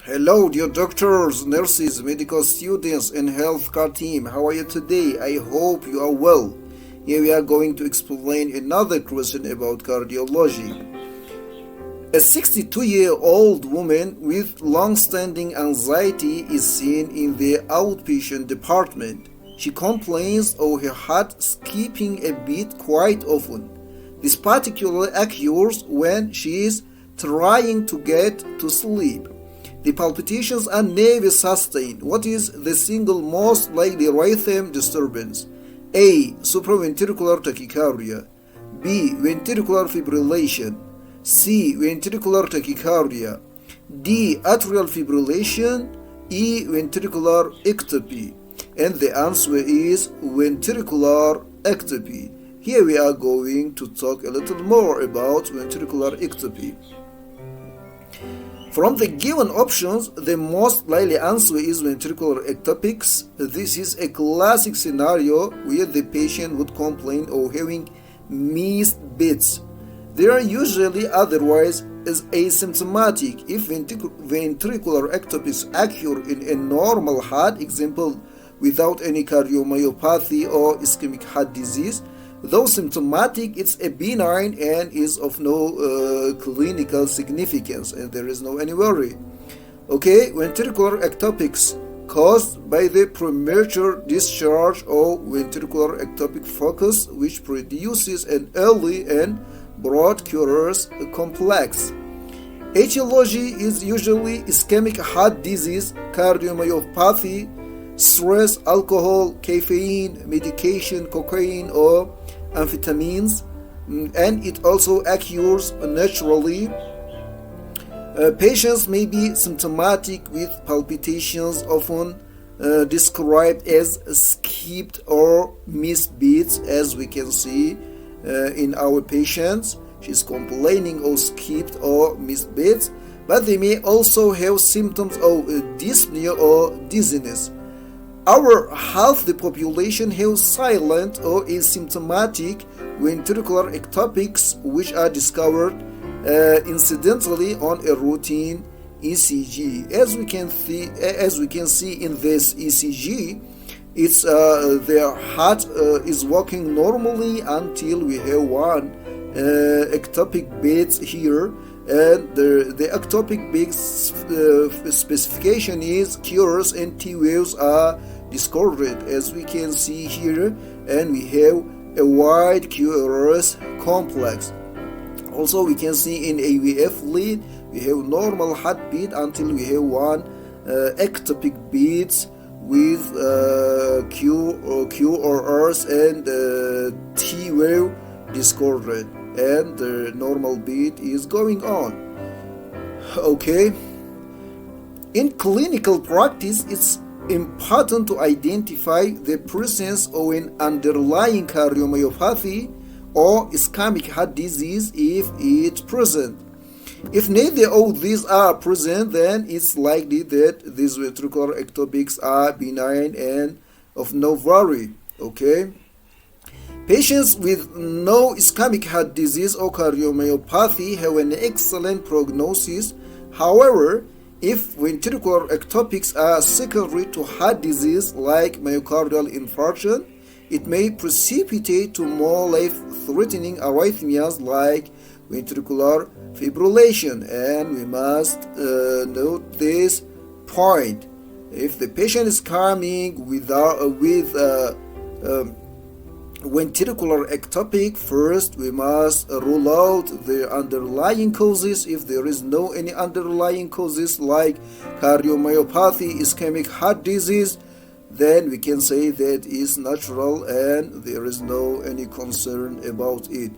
Hello, dear doctors, nurses, medical students, and healthcare team. How are you today? I hope you are well. Here we are going to explain another question about cardiology. A 62-year-old woman with long-standing anxiety is seen in the outpatient department. She complains of her heart skipping a beat quite often. This particularly occurs when she is trying to get to sleep. The palpitations are never sustained. What is the single most likely rhythm disturbance? A. Supraventricular tachycardia. B. Ventricular fibrillation. C. Ventricular tachycardia. D. Atrial fibrillation. E. Ventricular ectopy. And the answer is ventricular ectopy. Here we are going to talk a little more about ventricular ectopy. From the given options, the most likely answer is ventricular ectopics. This is a classic scenario where the patient would complain of having missed beats. They are usually otherwise as asymptomatic. If ventricular ectopics occur in a normal heart, example without any cardiomyopathy or ischemic heart disease, though symptomatic, it's a benign and is of no clinical significance, and there is no any worry. Okay, ventricular ectopics caused by the premature discharge of ventricular ectopic focus, which produces an early and broad curious complex. Etiology is usually ischemic heart disease, cardiomyopathy, stress, alcohol, caffeine, medication, cocaine, or amphetamines, and it also occurs naturally. Patients may be symptomatic with palpitations, often described as skipped or missed beats, as we can see in our patients. She's complaining of skipped or missed beats, but they may also have symptoms of dyspnea or dizziness. Our half the population have silent or asymptomatic ventricular ectopics, which are discovered incidentally on a routine ECG. As we can see in this ECG, it's their heart is working normally until we have one ectopic beat here, and the ectopic beat specification is curious and T waves are discordant, as we can see here, and we have a wide curious complex. Also, we can see in AVF lead we have normal heartbeat until we have one ectopic beats with Q or Rs and T wave discordant, and the normal beat is going on. Okay, in clinical practice, it's important to identify the presence of an underlying cardiomyopathy or ischemic heart disease if it's present. If neither of these are present, then it's likely that these ventricular ectopics are benign and of no worry. Okay. Patients with no ischemic heart disease or cardiomyopathy have an excellent prognosis. However, if ventricular ectopics are secondary to heart disease like myocardial infarction, it may precipitate to more life-threatening arrhythmias like ventricular fibrillation, and we must note this point. If the patient is coming with ventricular ectopic, first we must rule out the underlying causes. If there is no any underlying causes like cardiomyopathy, ischemic heart disease, then we can say that is natural and there is no any concern about it.